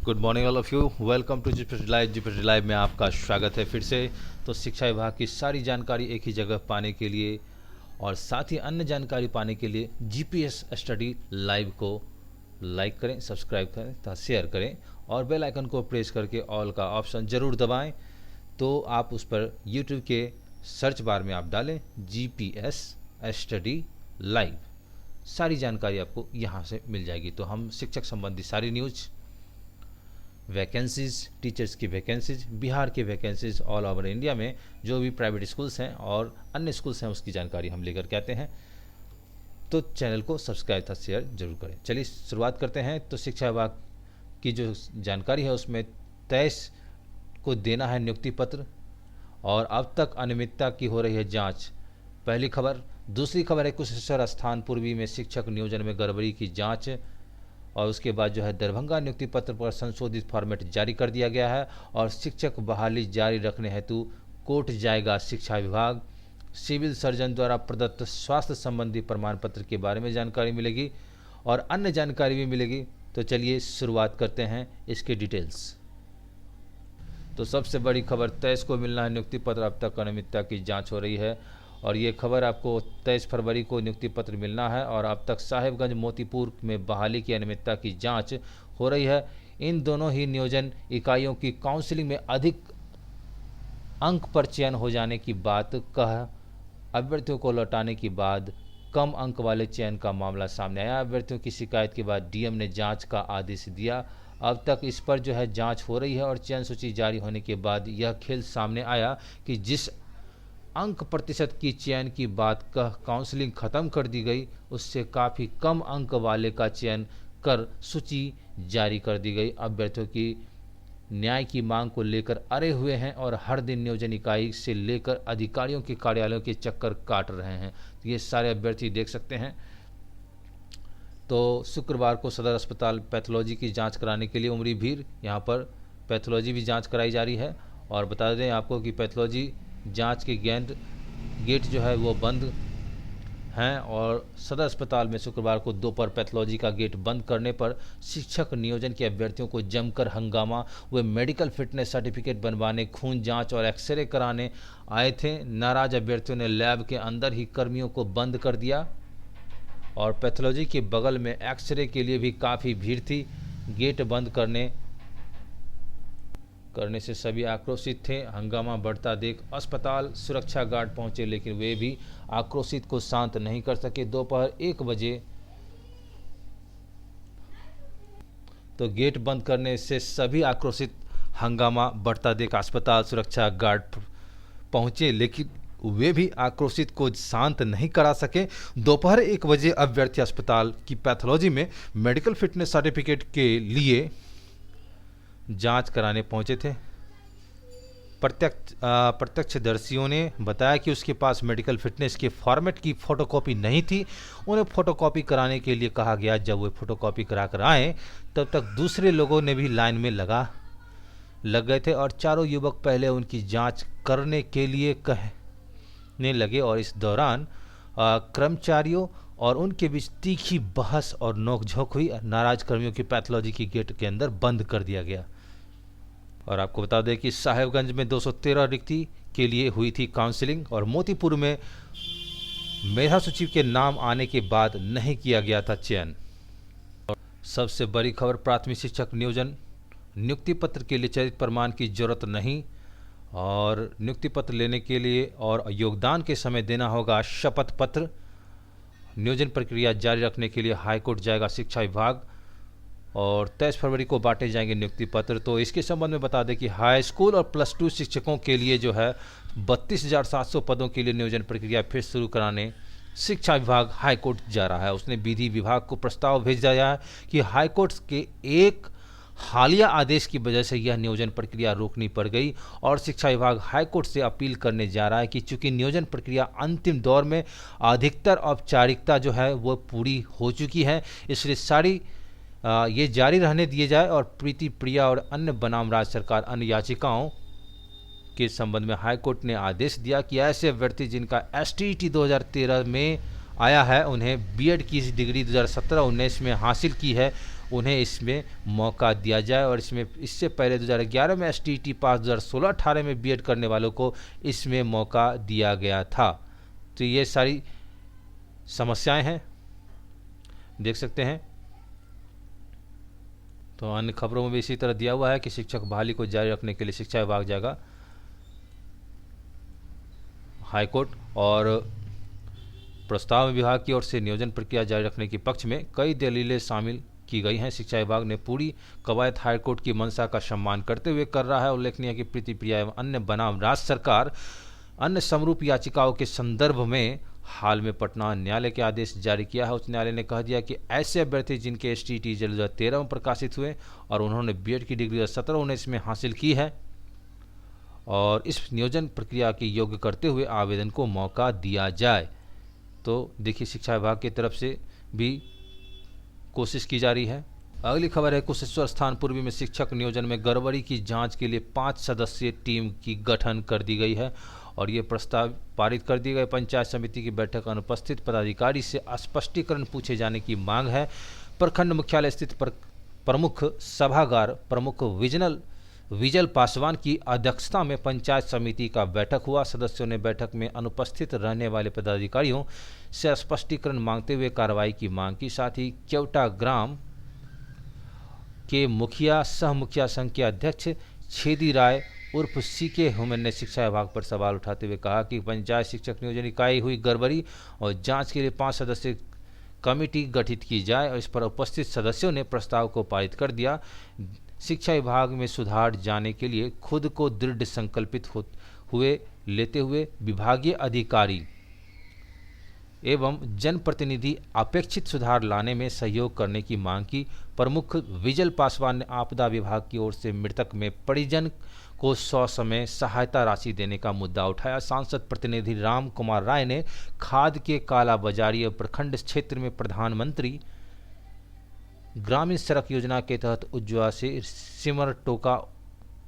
Good morning all of you. Welcome to GPSC live. GPSC live में आपका स्वागत है फिर से। तो शिक्षा विभाग की सारी जानकारी एक ही जगह पाने के लिए और साथ ही अन्य जानकारी पाने के लिए जीपीएस स्टडी लाइव को लाइक करें, सब्सक्राइब करें तथा शेयर करें और बेल आइकन को प्रेस करके ऑल का ऑप्शन ज़रूर दबाएं। तो आप उस पर यूट्यूब के सर्च बार में आप डालें जीपीएस स्टडी लाइव, सारी जानकारी आपको यहाँ से मिल जाएगी। तो हम शिक्षक संबंधी सारी न्यूज़, वैकेंसीज़, टीचर्स की वैकेंसीज, बिहार के वैकेंसीज ऑल ओवर इंडिया में जो भी प्राइवेट स्कूल्स हैं और अन्य स्कूल्स हैं उसकी जानकारी हम लेकर के आते हैं। तो चैनल को सब्सक्राइब तथा शेयर जरूर करें। चलिए शुरुआत करते हैं। तो शिक्षा विभाग की जो जानकारी है उसमें 23 को देना है नियुक्ति पत्र और अब तक अनियमितता की हो रही है जाँच, पहली खबर। दूसरी खबर है कुशेश्वर स्थान पूर्वी में शिक्षक नियोजन में गड़बड़ी की जाँच और उसके बाद जो है दरभंगा नियुक्ति पत्र पर संशोधित फॉर्मेट जारी कर दिया गया है और शिक्षक बहाली जारी रखने हेतु कोर्ट जाएगा शिक्षा विभाग। सिविल सर्जन द्वारा प्रदत्त स्वास्थ्य संबंधी प्रमाण पत्र के बारे में जानकारी मिलेगी और अन्य जानकारी भी मिलेगी। तो चलिए शुरुआत करते हैं इसके डिटेल्स। तो सबसे बड़ी खबर 23 को मिलना है नियुक्ति पत्र, अब तक अनियमितता की जाँच हो रही है और ये खबर आपको 23 फरवरी को नियुक्ति पत्र मिलना है और अब तक साहेबगंज मोतीपुर में बहाली की अनियमितता की जांच हो रही है। इन दोनों ही नियोजन इकाइयों की काउंसलिंग में अधिक अंक पर चयन हो जाने की बात कह अभ्यर्थियों को लौटाने के बाद कम अंक वाले चयन का मामला सामने आया। अभ्यर्थियों की शिकायत के बाद डीएम ने जाँच का आदेश दिया। अब तक इस पर जो है जाँच हो रही है और चयन सूची जारी होने के बाद यह खेल सामने आया कि जिस अंक प्रतिशत की चयन की बात कह काउंसलिंग खत्म कर दी गई, उससे काफ़ी कम अंक वाले का चयन कर सूची जारी कर दी गई। अभ्यर्थियों की न्याय की मांग को लेकर अड़े हुए हैं और हर दिन नियोजन इकाई से लेकर अधिकारियों के कार्यालयों के चक्कर काट रहे हैं। तो ये सारे अभ्यर्थी देख सकते हैं। तो शुक्रवार को सदर अस्पताल पैथोलॉजी की जाँच कराने के लिए उमड़ी भीड़, यहाँ पर पैथोलॉजी भी जाँच कराई जा रही है और बता दें आपको कि पैथोलॉजी जांच के गेट जो है वो बंद हैं और सदर अस्पताल में शुक्रवार को दोपहर पैथोलॉजी का गेट बंद करने पर शिक्षक नियोजन के अभ्यर्थियों को जमकर हंगामा। वे मेडिकल फिटनेस सर्टिफिकेट बनवाने, खून जांच और एक्सरे कराने आए थे। नाराज अभ्यर्थियों ने लैब के अंदर ही कर्मियों को बंद कर दिया और पैथोलॉजी के बगल में एक्सरे के लिए भी काफ़ी भीड़ थी। गेट बंद करने से सभी आक्रोशित थे। हंगामा बढ़ता देख अस्पताल सुरक्षा गार्ड पहुंचे लेकिन वे भी आक्रोशित को शांत नहीं कर सके। दोपहर 1 बजे तो गेट बंद करने से सभी आक्रोशित, हंगामा बढ़ता देख अस्पताल सुरक्षा गार्ड पहुंचे लेकिन वे भी आक्रोशित को शांत नहीं करा सके। दोपहर 1 बजे अभ्यर्थी अस्पताल की पैथोलॉजी में मेडिकल फिटनेस सर्टिफिकेट के लिए जांच कराने पहुंचे थे। प्रत्यक्षदर्शियों ने बताया कि उसके पास मेडिकल फिटनेस के फॉर्मेट की फ़ोटोकॉपी नहीं थी। उन्हें फ़ोटोकॉपी कराने के लिए कहा गया। जब वे फ़ोटोकॉपी करा कर आए तब तक दूसरे लोगों ने भी लाइन में लग गए थे और चारों युवक पहले उनकी जांच करने के लिए कहने लगे और इस दौरान कर्मचारियों और उनके बीच तीखी बहस और नोकझोंक हुई। नाराज कर्मियों की पैथोलॉजी की गेट के अंदर बंद कर दिया गया। और आपको बता दें कि साहेबगंज में 213 रिक्ति के लिए हुई थी काउंसलिंग और मोतीपुर में मेधा सूची के नाम आने के बाद नहीं किया गया था चयन। और सबसे बड़ी खबर प्राथमिक शिक्षक नियोजन, नियुक्ति पत्र के लिए चरित्र प्रमाण की जरूरत नहीं और नियुक्ति पत्र लेने के लिए और योगदान के समय देना होगा शपथ पत्र। नियोजन प्रक्रिया जारी रखने के लिए हाईकोर्ट जाएगा शिक्षा विभाग और 23 फरवरी को बांटे जाएंगे नियुक्ति पत्र। तो इसके संबंध में बता दें कि हाई स्कूल और +2 शिक्षकों के लिए जो है 32,700 पदों के लिए नियोजन प्रक्रिया फिर शुरू कराने शिक्षा विभाग हाईकोर्ट जा रहा है। उसने विधि विभाग को प्रस्ताव भेज दिया है कि हाईकोर्ट के एक हालिया आदेश की वजह से यह नियोजन प्रक्रिया रोकनी पड़ गई और शिक्षा विभाग हाईकोर्ट से अपील करने जा रहा है कि चूंकि नियोजन प्रक्रिया अंतिम दौर में अधिकतर औपचारिकता जो है वो पूरी हो चुकी है, इसलिए सारी ये जारी रहने दिए जाए और प्रीति प्रिया और अन्य बनाम राज्य सरकार अन्य याचिकाओं के संबंध में हाईकोर्ट ने आदेश दिया कि ऐसे अभ्यर्थी जिनका STET 2013 में आया है, उन्हें बीएड की डिग्री 2017-19 में हासिल की है, उन्हें इसमें मौका दिया जाए। और इसमें इससे पहले 2011 में STET पास, 2016-18 में B.Ed करने वालों को इसमें मौका दिया गया था। तो ये सारी समस्याएं हैं, देख सकते हैं। तो अन्य खबरों में भी इसी तरह दिया हुआ है कि शिक्षक बहाली को जारी रखने के लिए शिक्षा विभाग जाएगा हाईकोर्ट, और प्रस्ताव में विभाग की ओर से नियोजन प्रक्रिया जारी रखने के पक्ष में कई दलीलें शामिल की गई हैं। शिक्षा विभाग ने पूरी कवायद हाईकोर्ट की मंशा का सम्मान करते हुए कर रहा है। उल्लेखनीय है कि प्रीति प्रिया एवं अन्य बनाम राज्य सरकार अन्य समरूप याचिकाओं के संदर्भ में हाल में पटना न्यायालय के आदेश जारी किया है। उच्च न्यायालय ने कह दिया कि ऐसे अभ्यर्थी जिनके STET 2013 में प्रकाशित हुए और उन्होंने B.Ed की डिग्री 2017-19 में हासिल की है और इस नियोजन प्रक्रिया के योग्य करते हुए आवेदन को मौका दिया जाए। तो देखिए, शिक्षा विभाग की तरफ से भी कोशिश की जा रही है। अगली खबर है, कुशेश्वर स्थान पूर्वी में शिक्षक नियोजन में गड़बड़ी की जांच के लिए 5 सदस्यीय टीम की गठन कर दी गई है और ये प्रस्ताव पारित कर दिए गए। पंचायत समिति की बैठक अनुपस्थित पदाधिकारी से स्पष्टीकरण पूछे जाने की मांग है। प्रखंड मुख्यालय स्थित प्रमुख सभागार प्रमुख विजल पासवान की अध्यक्षता में पंचायत समिति का बैठक हुआ। सदस्यों ने बैठक में अनुपस्थित रहने वाले पदाधिकारियों से स्पष्टीकरण मांगते हुए कार्रवाई की मांग की। साथ ही केवटा ग्राम के मुखिया सह मुखिया संघ के अध्यक्ष छेदी राय उर्फ CK हुमन ने शिक्षा विभाग पर सवाल उठाते हुए कहा कि पंचायत शिक्षक नियोजन इकाई हुई गड़बड़ी और जांच के लिए 5 सदस्यीय कमेटी गठित की जाए और इस पर उपस्थित सदस्यों ने प्रस्ताव को पारित कर दिया। शिक्षा विभाग में सुधार जाने के लिए खुद को दृढ़ संकल्पित हुए लेते हुए विभागीय अधिकारी एवं जनप्रतिनिधि अपेक्षित सुधार लाने में सहयोग करने की मांग की। प्रमुख विजल पासवान ने आपदा विभाग की ओर से मृतक में परिजन को ससमय सहायता राशि देने का मुद्दा उठाया। सांसद प्रतिनिधि राम कुमार राय ने खाद के कालाबाजारी और प्रखंड क्षेत्र में प्रधानमंत्री ग्रामीण सड़क योजना के तहत उज्ज्वला से सिमर टोका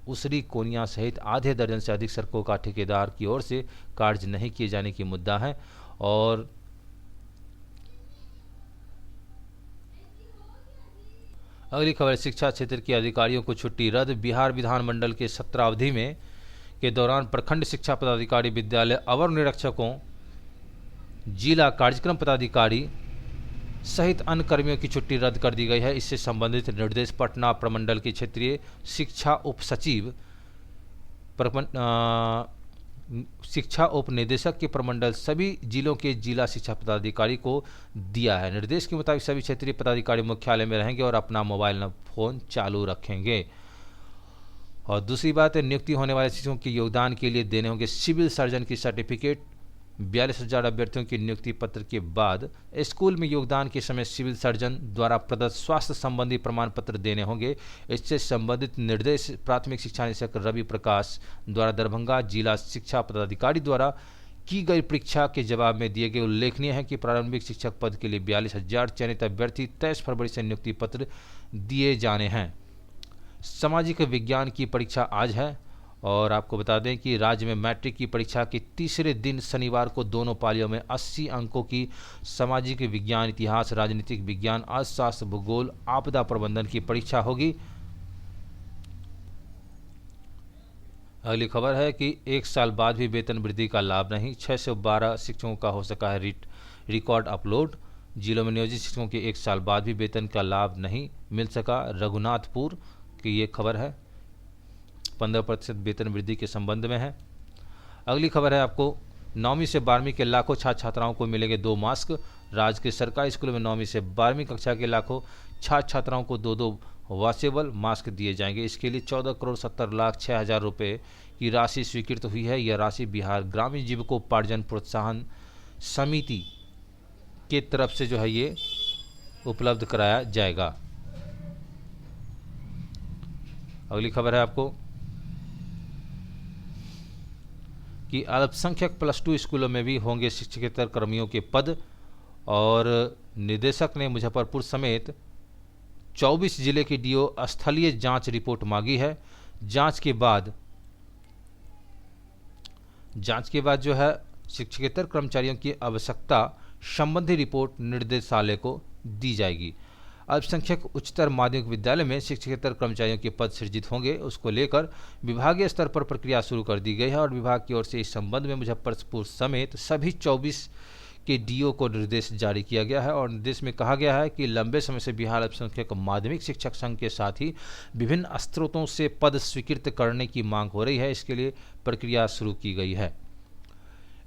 उसरी कोनिया सहित आधे दर्जन से अधिक सड़कों का ठेकेदार की ओर से कार्य नहीं किए जाने की मुद्दा है। और अगली खबर, शिक्षा क्षेत्र के अधिकारियों को छुट्टी रद्द। बिहार विधानमंडल के सत्रावधि में के दौरान प्रखंड शिक्षा पदाधिकारी, विद्यालय अवर निरीक्षकों, जिला कार्यक्रम पदाधिकारी सहित अन्य कर्मियों की छुट्टी रद्द कर दी गई है। इससे संबंधित निर्देश पटना प्रमंडल के क्षेत्रीय शिक्षा उप सचिव शिक्षा उप निदेशक के प्रमंडल सभी जिलों के जिला शिक्षा पदाधिकारी को दिया है। निर्देश के मुताबिक सभी क्षेत्रीय पदाधिकारी मुख्यालय में रहेंगे और अपना मोबाइल फोन चालू रखेंगे। और दूसरी बात है, नियुक्ति होने वाले शिक्षकों के योगदान के लिए देने होंगे सिविल सर्जन की सर्टिफिकेट। 42,000 अभ्यर्थियों की नियुक्ति पत्र के बाद स्कूल में योगदान के समय सिविल सर्जन द्वारा प्रदत्त स्वास्थ्य संबंधी प्रमाण पत्र देने होंगे। इससे संबंधित निर्देश प्राथमिक शिक्षा निदेशक रवि प्रकाश द्वारा दरभंगा जिला शिक्षा पदाधिकारी द्वारा की गई परीक्षा के जवाब में दिए गए। उल्लेखनीय है कि प्रारंभिक शिक्षक पद के लिए 42,000 चयनित अभ्यर्थी 23 फरवरी से नियुक्ति पत्र दिए जाने हैं। सामाजिक विज्ञान की परीक्षा आज है और आपको बता दें कि राज्य में मैट्रिक की परीक्षा के तीसरे दिन शनिवार को दोनों पालियों में 80 अंकों की सामाजिक विज्ञान, इतिहास, राजनीतिक विज्ञान, अर्थशास्त्र, भूगोल, आपदा प्रबंधन की परीक्षा होगी। अगली खबर है कि 1 साल बाद भी वेतन वृद्धि का लाभ नहीं। 612 शिक्षकों का हो सका है रिकॉर्ड अपलोड। जिलों में नियोजित शिक्षकों के 1 साल बाद भी वेतन का लाभ नहीं मिल सका। रघुनाथपुर की ये खबर है। 15% वेतन वृद्धि के संबंध में है। अगली खबर है आपको 9वीं से 12वीं के लाखों छात्र छात्राओं को मिलेंगे 2 मास्क। राज्य के सरकारी स्कूलों में 9वीं से 12वीं कक्षा के लाखों छात्र छात्राओं को 2 वॉशेबल मास्क दिए जाएंगे। इसके लिए 14,70,06,000 रुपये की राशि स्वीकृत हुई है। यह राशि बिहार ग्रामीण जीविकोपार्जन प्रोत्साहन समिति के तरफ से जो है ये उपलब्ध कराया जाएगा। अगली खबर है आपको कि अल्पसंख्यक +2 स्कूलों में भी होंगे शिक्षकेतर कर्मियों के पद और निदेशक ने मुजफ्फरपुर समेत 24 जिले के डीओ स्थलीय जांच रिपोर्ट मांगी है। जांच के बाद जो है शिक्षकेतर कर्मचारियों की आवश्यकता संबंधी रिपोर्ट निर्देशालय को दी जाएगी। अल्पसंख्यक उच्चतर माध्यमिक विद्यालय में शिक्षकेतर कर्मचारियों के पद सृजित होंगे, उसको लेकर विभागीय स्तर पर प्रक्रिया शुरू कर दी गई है और विभाग की ओर से इस संबंध में मुजफ्फरपुर समेत सभी 24 के डीओ को निर्देश जारी किया गया है। और निर्देश में कहा गया है कि लंबे समय से बिहार अल्पसंख्यक माध्यमिक शिक्षक संघ के साथ ही विभिन्न स्रोतों से पद स्वीकृत करने की मांग हो रही है, इसके लिए प्रक्रिया शुरू की गई है।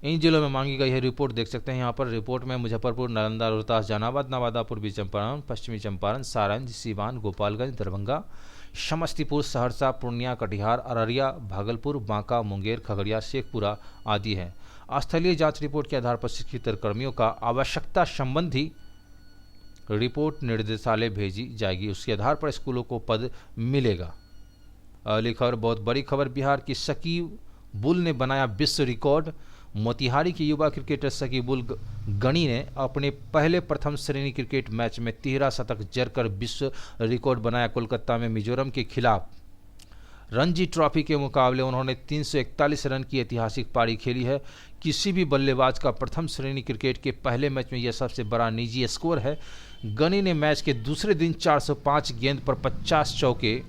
इन जिलों में मांगी गई है रिपोर्ट देख सकते हैं यहाँ पर। रिपोर्ट में मुजफ्फरपुर, नालंदा, रोहतास, जहानाबाद, नवादा, पूर्वी चंपारण, पश्चिमी चंपारण, सारण, सीवान, गोपालगंज, दरभंगा, समस्तीपुर, सहरसा, पूर्णिया, कटिहार, अररिया, भागलपुर, बांका, मुंगेर, खगड़िया, शेखपुरा आदि हैं। स्थलीय जांच रिपोर्ट के आधार पर शिक्षित कर्मियों का आवश्यकता संबंधी रिपोर्ट निर्देशालय भेजी जाएगी, उसके आधार पर स्कूलों को पद मिलेगा। अगली खबर बहुत बड़ी खबर, बिहार की शकीबुल ने बनाया विश्व रिकॉर्ड। मोतिहारी के युवा क्रिकेटर शकीबुल गनी ने अपने पहले प्रथम श्रेणी क्रिकेट मैच में 13 शतक जड़कर विश्व रिकॉर्ड बनाया। कोलकाता में मिजोरम के खिलाफ रणजी ट्रॉफी के मुकाबले उन्होंने 341 रन की ऐतिहासिक पारी खेली है। किसी भी बल्लेबाज का प्रथम श्रेणी क्रिकेट के पहले मैच में यह सबसे बड़ा निजी स्कोर है। गनी ने मैच के दूसरे दिन 405 गेंद पर 50 चौके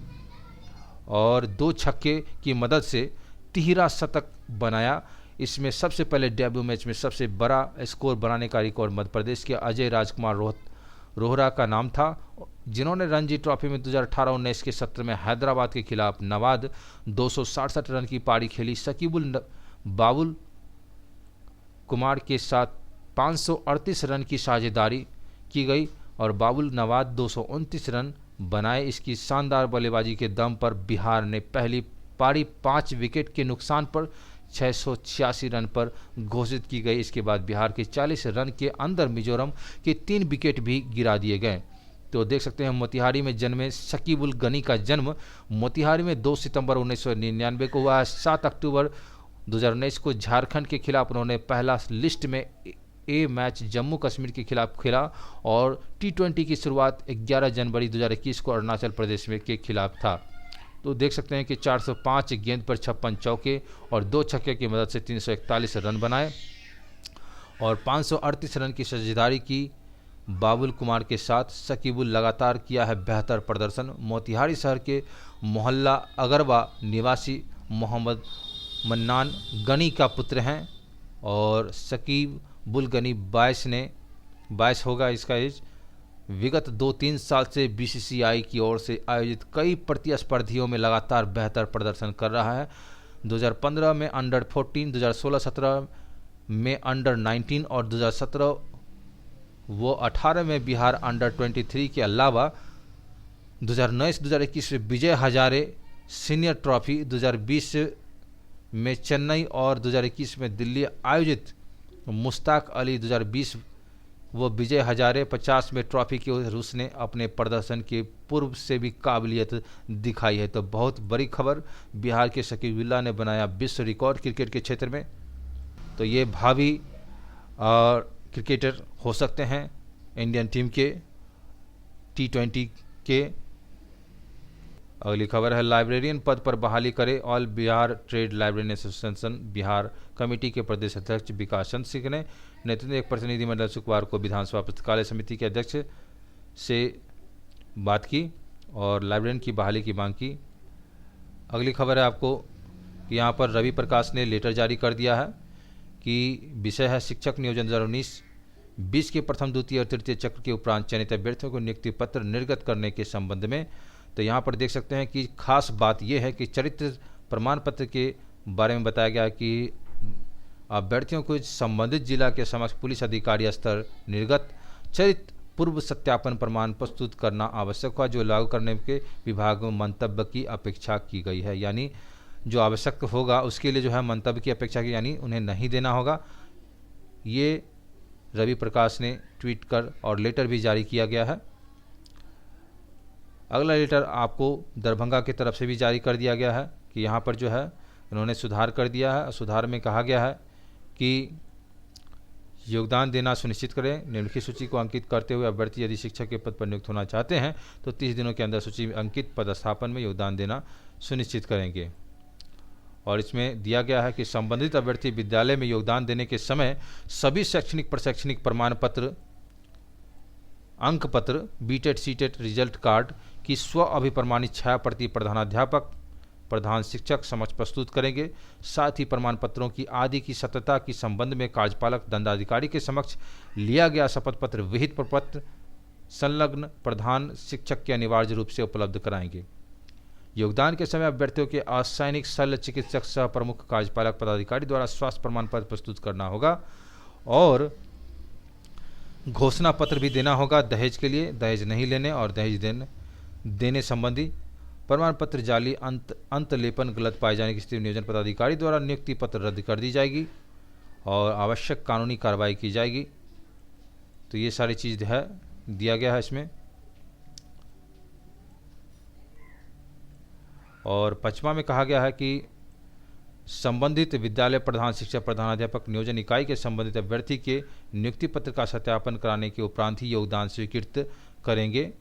और 2 छक्के की मदद से 13 शतक बनाया। इसमें सबसे पहले डेब्यू मैच में सबसे बड़ा स्कोर बनाने का रिकॉर्ड मध्य प्रदेश के अजय राजकुमार रोहरा का नाम था, जिन्होंने रणजी ट्रॉफी में 2018-19 के सत्र में हैदराबाद के खिलाफ नवाद 267 रन की पारी खेली। शकीबुल बाबुल कुमार के साथ 538 रन की साझेदारी की गई और बाबुल नवाद 229 रन बनाए। इसकी शानदार बल्लेबाजी के दम पर बिहार ने पहली पारी 5 विकेट के नुकसान पर 686 रन पर घोषित की गई। इसके बाद बिहार के 40 रन के अंदर मिजोरम के 3 विकेट भी गिरा दिए गए। तो देख सकते हैं मोतिहारी में जन्मे शकीबुल गनी का जन्म मोतिहारी में 2 सितंबर 1999 को हुआ है। 7 अक्टूबर 2019 को झारखंड के खिलाफ उन्होंने पहला लिस्ट में ए मैच जम्मू कश्मीर के खिलाफ खेला और T20 की शुरुआत 11 जनवरी 2021 को अरुणाचल प्रदेश में के खिलाफ था। तो देख सकते हैं कि 405 गेंद पर 56 चौके और 2 छक्के की मदद से 341 रन बनाए और 538 रन की साझेदारी की। बाबुल कुमार के साथ शकीबुल लगातार किया है बेहतर प्रदर्शन। मोतिहारी शहर के मोहल्ला अगरवा निवासी मोहम्मद मन्नान गनी का पुत्र हैं और शकीबुल गनी 22 होगा इसका एज। विगत 2-3 साल से BCCI की ओर से आयोजित कई प्रतिस्पर्धियों में लगातार बेहतर प्रदर्शन कर रहा है। 2015 में अंडर 14, 2016-17 में अंडर 19 और 2017-18 में बिहार अंडर 23 के अलावा 2019-2021 में विजय हजारे सीनियर ट्रॉफी, 2020 में चेन्नई और 2021 में दिल्ली आयोजित मुश्ताक अली 2020 वो विजय हजारे 50 में ट्रॉफी की रूस ने अपने प्रदर्शन के पूर्व से भी काबिलियत दिखाई है। तो बहुत बड़ी खबर, बिहार के शकीबुल्लाह ने बनाया विश्व रिकॉर्ड क्रिकेट के क्षेत्र में। तो ये भावी क्रिकेटर हो सकते हैं इंडियन टीम के T20 के। अगली खबर है, लाइब्रेरियन पद पर बहाली करे all Bihar trade librarian association Bihar committee के प्रदेश अध्यक्ष विकास चंद्र सिंह ने नेतृत्व एक प्रतिनिधिमंडल शुक्रवार को विधानसभा पुस्तकालय समिति के अध्यक्ष से बात की और लाइब्रेरियन की बहाली की मांग की। अगली खबर है आपको कि यहाँ पर रवि प्रकाश ने लेटर जारी कर दिया है कि विषय है शिक्षक नियोजन 2019-20 के प्रथम, द्वितीय और तृतीय चक्र के उपरांत चयनित अभ्यर्थियों को नियुक्ति पत्र निर्गत करने के संबंध में। तो यहाँ पर देख सकते हैं कि खास बात यह है कि चरित्र प्रमाण पत्र के बारे में बताया गया कि अभ्यर्थियों को संबंधित जिला के समक्ष पुलिस अधिकारी स्तर निर्गत चरित्र पूर्व सत्यापन प्रमाण प्रस्तुत करना आवश्यक हुआ, जो लागू करने के विभाग में मंतव्य की अपेक्षा की गई है। यानी जो आवश्यक होगा उसके लिए जो है मंतव्य की अपेक्षा की, यानी उन्हें नहीं देना होगा। ये रवि प्रकाश ने ट्वीट कर और लेटर भी जारी किया गया है। अगला लेटर आपको दरभंगा की तरफ से भी जारी कर दिया गया है कि यहाँ पर जो है इन्होंने सुधार कर दिया है। सुधार में कहा गया है कि योगदान देना सुनिश्चित करें। निम्नलिखित सूची को अंकित करते हुए अभ्यर्थी यदि शिक्षक के पद पर नियुक्त होना चाहते हैं तो 30 दिनों के अंदर सूची में अंकित पदस्थापन में योगदान देना सुनिश्चित करेंगे। और इसमें दिया गया है कि संबंधित अभ्यर्थी विद्यालय में योगदान देने के समय सभी शैक्षणिक प्रशैक्षणिक प्रमाण पत्र अंक पत्र, बीटेट सीटेट रिजल्ट कार्ड की स्व अभिप्रमाणित 6 प्रति प्रधानाध्यापक प्रधान शिक्षक समक्ष प्रस्तुत करेंगे। साथ ही प्रमाण पत्रों की आदि की सत्यता की संबंध में कार्यपालक दंडाधिकारी के समक्ष लिया गया शपथ पत्र विहित प्रपत्र संलग्न प्रधान शिक्षक के अनिवार्य रूप से उपलब्ध कराएंगे। योगदान के समय अभ्यर्थियों के असैनिक शल्य चिकित्सक सह प्रमुख कार्यपालक पदाधिकारी द्वारा स्वास्थ्य प्रमाण पत्र प्रस्तुत करना होगा और घोषणा पत्र भी देना होगा। दहेज के लिए दहेज नहीं लेने और दहेज देने संबंधी प्रमाण पत्र जाली अंत लेपन गलत पाए जाने की स्थिति में नियोजन पदाधिकारी द्वारा नियुक्ति पत्र रद्द कर दी जाएगी और आवश्यक कानूनी कार्रवाई की जाएगी। तो ये सारी चीज़ है दिया गया है इसमें। और 5वां में कहा गया है कि संबंधित विद्यालय प्रधान शिक्षक प्रधानाध्यापक नियोजन इकाई के संबंधित अभ्यर्थी के नियुक्ति पत्र का सत्यापन कराने के उपरांत ही योगदान स्वीकृत करेंगे।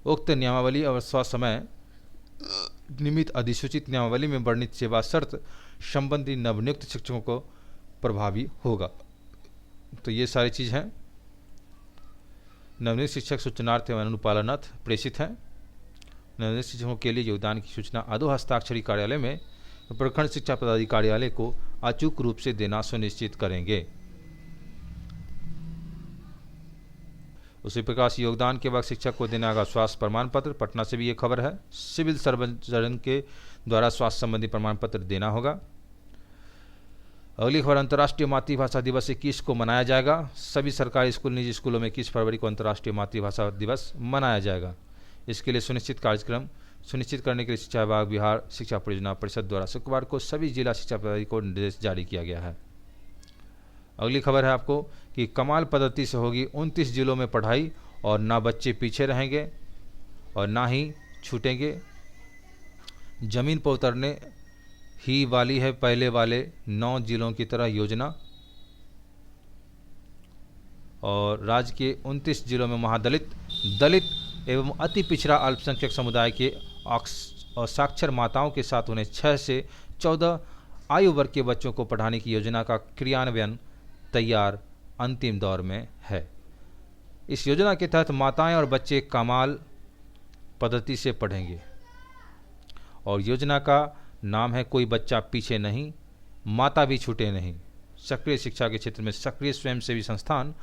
उक्त नियमावली और स्वसमय निमित्त अधिसूचित नियमावली में वर्णित सेवा शर्त संबंधी नवनियुक्त शिक्षकों को प्रभावी होगा। तो ये सारी चीज़ हैं। नवनियुक्त शिक्षक सूचनार्थ एवं अनुपालनार्थ प्रेषित हैं। नवनियुक्त शिक्षकों के लिए योगदान की सूचना अधो हस्ताक्षरी कार्यालय में प्रखंड शिक्षा पदाधिकारी को अचूक रूप से देना सुनिश्चित करेंगे। उसी प्रकार से योगदान के बाद शिक्षक को देना होगा स्वास्थ्य प्रमाण पत्र। पटना से भी ये खबर है। सिविल सर्जन के द्वारा स्वास्थ्य संबंधी प्रमाण पत्र देना होगा। अगली खबर, अंतर्राष्ट्रीय मातृभाषा दिवस 21 को मनाया जाएगा। सभी सरकारी स्कूल निजी स्कूलों में 21 फरवरी को अंतर्राष्ट्रीय मातृभाषा दिवस मनाया जाएगा। इसके लिए सुनिश्चित कार्यक्रम सुनिश्चित करने के लिए शिक्षा विभाग बिहार शिक्षा परियोजना परिषद द्वारा शुक्रवार को सभी जिला शिक्षा पदाधिकारी को निर्देश जारी किया गया है। अगली खबर है आपको कि कमाल पद्धति से होगी 29 जिलों में पढ़ाई और ना बच्चे पीछे रहेंगे और ना ही छूटेंगे। जमीन पर उतरने ही वाली है पहले वाले 9 जिलों की तरह योजना। और राज्य के 29 जिलों में महादलित, दलित एवं अति पिछड़ा अल्पसंख्यक समुदाय के और साक्षर माताओं के साथ उन्हें 6 से 14 आयु वर्ग के बच्चों को पढ़ाने की योजना का क्रियान्वयन तैयार अंतिम दौर में है। इस योजना के तहत माताएं और बच्चे कमाल पद्धति से पढ़ेंगे और योजना का नाम है कोई बच्चा पीछे नहीं, माता भी छूटे नहीं। सक्रिय शिक्षा के क्षेत्र में सक्रिय स्वयंसेवी संस्थान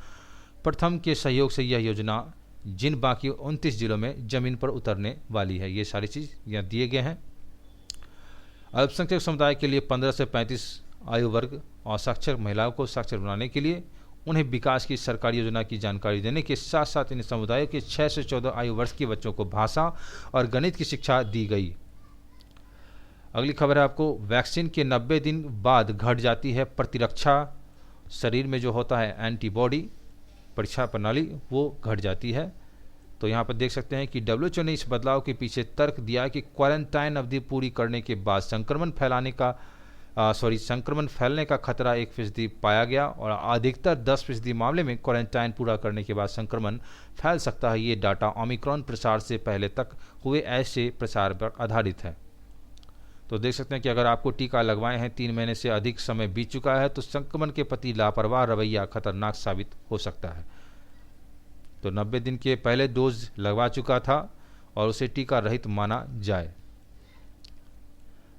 प्रथम के सहयोग से यह योजना जिन बाकी 29 जिलों में जमीन पर उतरने वाली है। ये सारी चीज़ यहाँ दिए गए हैं। अल्पसंख्यक समुदाय के लिए 15 से 35 आयु वर्ग और साक्षर महिलाओं को साक्षर बनाने के लिए उन्हें विकास की सरकारी योजना की जानकारी देने के साथ साथ इन समुदायों के 6 से 14 आयु वर्ष के बच्चों को भाषा और गणित की शिक्षा दी गई। अगली खबर है आपको, वैक्सीन के 90 दिन बाद घट जाती है प्रतिरक्षा। शरीर में जो होता है एंटीबॉडी परीक्षा प्रणाली वो घट जाती है। तो यहाँ पर देख सकते हैं कि WHO ने इस बदलाव के पीछे तर्क दिया कि क्वारंटाइन अवधि पूरी करने के बाद संक्रमण फैलने का खतरा 1% पाया गया और अधिकतर 10% मामले में क्वारंटाइन पूरा करने के बाद संक्रमण फैल सकता है। ये डाटा ओमिक्रॉन प्रसार से पहले तक हुए ऐसे प्रसार पर आधारित है। तो देख सकते हैं कि अगर आपको टीका लगवाए हैं 3 महीने से अधिक समय बीत चुका है तो संक्रमण के प्रति लापरवाह रवैया खतरनाक साबित हो सकता है। तो 90 दिन के पहले डोज लगवा चुका था और उसे टीका रहित माना जाए।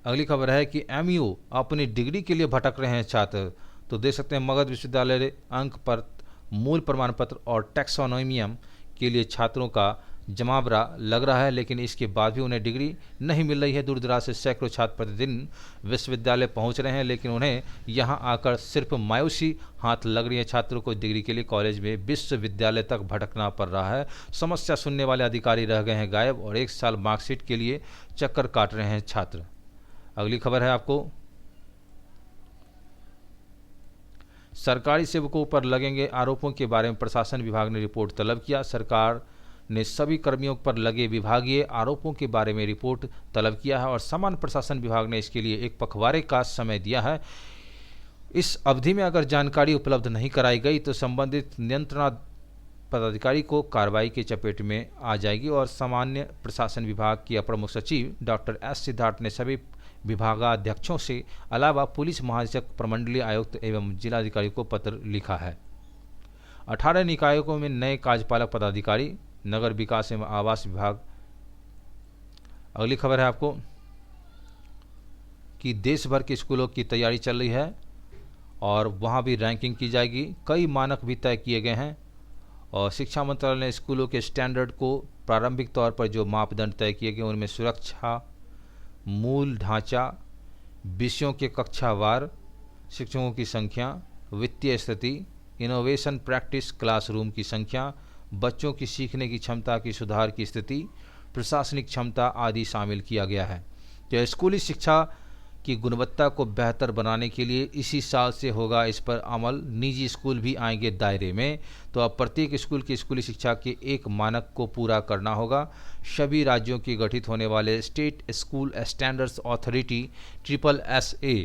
अगली खबर है कि MU अपनी डिग्री के लिए भटक रहे हैं छात्र। तो देख सकते हैं मगध विश्वविद्यालय अंक पर मूल प्रमाण पत्र और टैक्सोनोमियम के लिए छात्रों का जमावड़ा लग रहा है, लेकिन इसके बाद भी उन्हें डिग्री नहीं मिल रही है। दूर दराज से सैकड़ों छात्र प्रतिदिन विश्वविद्यालय पहुंच रहे हैं, लेकिन उन्हें यहां आकर सिर्फ मायूसी हाथ लग रही है। छात्रों को डिग्री के लिए कॉलेज में विश्वविद्यालय तक भटकना पड़ रहा है। समस्या सुनने वाले अधिकारी रह गए हैं गायब और 1 साल मार्कशीट के लिए चक्कर काट रहे हैं छात्र। अगली खबर है आपको, सरकारी सेवकों पर लगेंगे आरोपों के बारे में प्रशासन विभाग ने रिपोर्ट तलब किया। सरकार ने सभी कर्मियों पर लगे विभागीय आरोपों के बारे में रिपोर्ट तलब किया है और सामान्य प्रशासन विभाग ने इसके लिए 1 पखवाड़े का समय दिया है। इस अवधि में अगर जानकारी उपलब्ध नहीं कराई गई तो संबंधित नियंत्रण पदाधिकारी को कार्रवाई के चपेट में आ जाएगी। और सामान्य प्रशासन विभाग के अपर मुख्य सचिव डॉक्टर S सिद्धार्थ ने सभी विभागाध्यक्षों से अलावा पुलिस महानिदेशक, प्रमंडलीय आयुक्त एवं जिलाधिकारी को पत्र लिखा है। 18 निकायों में नए कार्यपालक पदाधिकारी, नगर विकास एवं आवास विभाग। अगली खबर है आपको कि देश भर के स्कूलों की तैयारी चल रही है और वहाँ भी रैंकिंग की जाएगी। कई मानक भी तय किए गए हैं और शिक्षा मंत्रालय ने स्कूलों के स्टैंडर्ड को प्रारंभिक तौर पर जो मापदंड तय किए गए उनमें सुरक्षा, मूल ढांचा, विषयों के कक्षावार, शिक्षकों की संख्या, वित्तीय स्थिति, इनोवेशन प्रैक्टिस, क्लासरूम की संख्या, बच्चों की सीखने की क्षमता की सुधार की स्थिति, प्रशासनिक क्षमता आदि शामिल किया गया है। तो स्कूली शिक्षा की गुणवत्ता को बेहतर बनाने के लिए इसी साल से होगा इस पर अमल। निजी स्कूल भी आएंगे दायरे में। तो अब प्रत्येक स्कूल की स्कूली शिक्षा के एक मानक को पूरा करना होगा। सभी राज्यों के गठित होने वाले state school standards authority SSSA,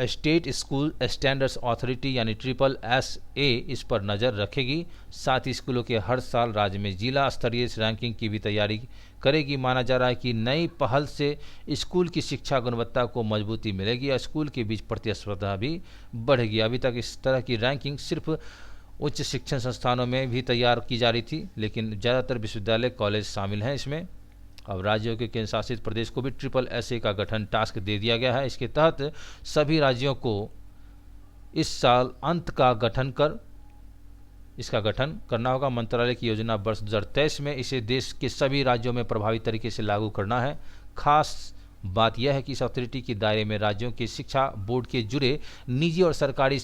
state school standards authority यानी SSSA इस पर नज़र रखेगी। साथ ही स्कूलों के हर साल राज्य में जिला स्तरीय रैंकिंग की भी तैयारी करेगी। माना जा रहा है कि नई पहल से स्कूल की शिक्षा गुणवत्ता को मजबूती मिलेगी और स्कूल के बीच प्रतिस्पर्धा भी बढ़ेगी। अभी तक इस तरह की रैंकिंग सिर्फ उच्च शिक्षण संस्थानों में भी तैयार की जा रही थी, लेकिन ज़्यादातर विश्वविद्यालय कॉलेज शामिल हैं इसमें। अब राज्यों के केंद्र शासित प्रदेश को भी SSSA का गठन टास्क दे दिया गया है। इसके तहत सभी राज्यों को इस साल अंत का इसका गठन करना होगा। मंत्रालय की योजना वर्ष 2023 में इसे देश के सभी राज्यों में प्रभावी तरीके से लागू करना है। खास बात यह है कि इस अथॉरिटी के दायरे में राज्यों के शिक्षा बोर्ड के जुड़े निजी और सरकारी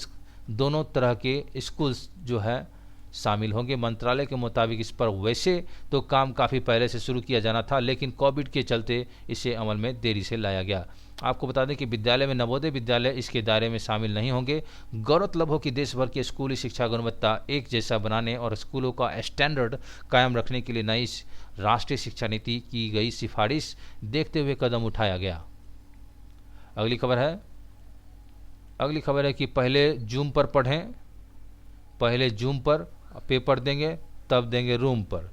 दोनों तरह के स्कूल जो है शामिल होंगे। मंत्रालय के मुताबिक इस पर वैसे तो काम काफ़ी पहले से शुरू किया जाना था, लेकिन कोविड के चलते इसे अमल में देरी से लाया गया। आपको बता दें कि विद्यालय में नवोदय विद्यालय इसके दायरे में शामिल नहीं होंगे। गौरतलब हो कि देश भर की स्कूली शिक्षा गुणवत्ता एक जैसा बनाने और स्कूलों का स्टैंडर्ड कायम रखने के लिए नई राष्ट्रीय शिक्षा नीति की गई सिफारिश देखते हुए कदम उठाया गया। अगली खबर है कि पहले जूम पर पढ़ें, पहले जूम पर पेपर देंगे तब देंगे रूम पर।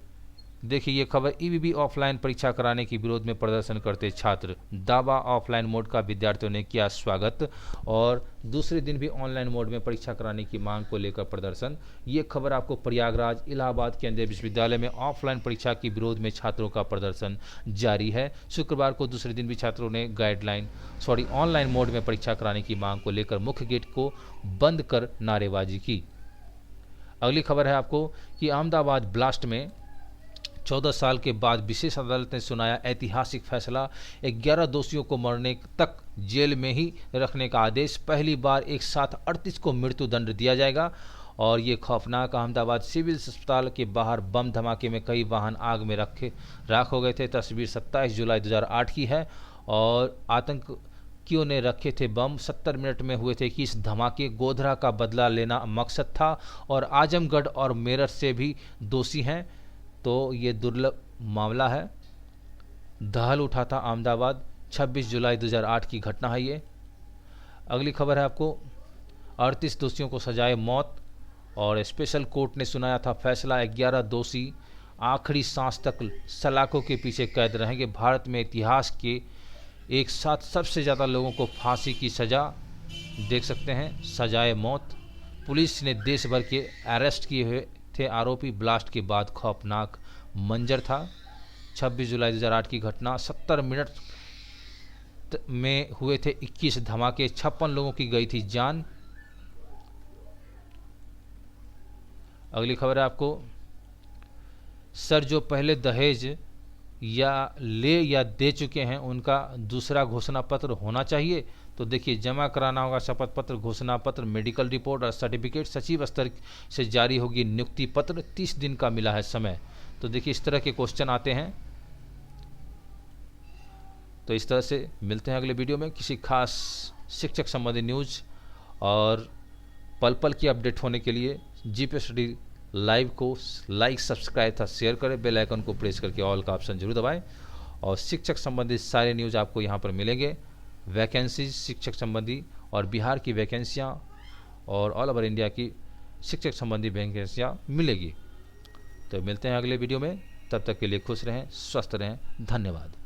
देखिए ये खबर EBB ऑफलाइन परीक्षा कराने के विरोध में प्रदर्शन करते छात्र दावा। ऑफलाइन मोड का विद्यार्थियों ने किया स्वागत और दूसरे दिन भी ऑनलाइन मोड में परीक्षा कराने की मांग को लेकर प्रदर्शन। ये खबर आपको प्रयागराज इलाहाबाद केंद्रीय विश्वविद्यालय में ऑफलाइन परीक्षा के विरोध में छात्रों का प्रदर्शन जारी है। शुक्रवार को दूसरे दिन भी छात्रों ने ऑनलाइन मोड में परीक्षा कराने की मांग को लेकर मुख्य गेट को बंद कर नारेबाजी की। अगली खबर है आपको कि अहमदाबाद ब्लास्ट में 14 साल के बाद विशेष अदालत ने सुनाया ऐतिहासिक फैसला। 11 दोषियों को मरने तक जेल में ही रखने का आदेश। पहली बार एक साथ 38 को मृत्युदंड दिया जाएगा। और ये खौफनाक अहमदाबाद सिविल अस्पताल के बाहर बम धमाके में कई वाहन आग में राख हो गए थे। तस्वीर 27 जुलाई 2008 की है और आतंकियों ने रखे थे बम। 70 मिनट में हुए थे कि इस धमाके। गोधरा का बदला लेना मकसद था और आजमगढ़ और मेरठ से भी दोषी हैं। तो ये दुर्लभ मामला है। दहल उठा था अहमदाबाद। 26 जुलाई 2008 की घटना है ये। अगली खबर है आपको 38 दोषियों को सजाए मौत और स्पेशल कोर्ट ने सुनाया था फैसला। 11 दोषी आखिरी सांस तक सलाखों के पीछे कैद रहेंगे। भारत में इतिहास के एक साथ सबसे ज़्यादा लोगों को फांसी की सज़ा देख सकते हैं, सजाए मौत। पुलिस ने देश भर के अरेस्ट किए हुए थे आरोपी। ब्लास्ट के बाद खौफनाक मंजर था। 26 जुलाई 2008 की घटना। 70 मिनट में हुए थे 21 धमाके। 56 लोगों की गई थी जान। अगली खबर है आपको सर जो पहले दहेज या दे चुके हैं उनका दूसरा घोषणा पत्र होना चाहिए। तो देखिए जमा कराना होगा शपथ पत्र, घोषणा पत्र, मेडिकल रिपोर्ट और सर्टिफिकेट। सचिव स्तर से जारी होगी नियुक्ति पत्र। 30 दिन का मिला है समय। तो देखिए इस तरह के क्वेश्चन आते हैं। तो इस तरह से मिलते हैं अगले वीडियो में किसी खास शिक्षक संबंधी न्यूज और पल पल की अपडेट होने के लिए जीपीएस स्टडी लाइव को लाइक, सब्सक्राइब तथा शेयर करें। बेल आइकन को प्रेस करके ऑल का ऑप्शन जरूर दबाएं और शिक्षक संबंधित सारे न्यूज़ आपको यहाँ पर मिलेंगे। वैकेंसीज शिक्षक संबंधी और बिहार की वैकेंसियाँ और ऑल ओवर इंडिया की शिक्षक संबंधी वैकेंसियाँ मिलेगी। तो मिलते हैं अगले वीडियो में। तब तक के लिए खुश रहें, स्वस्थ रहें। धन्यवाद।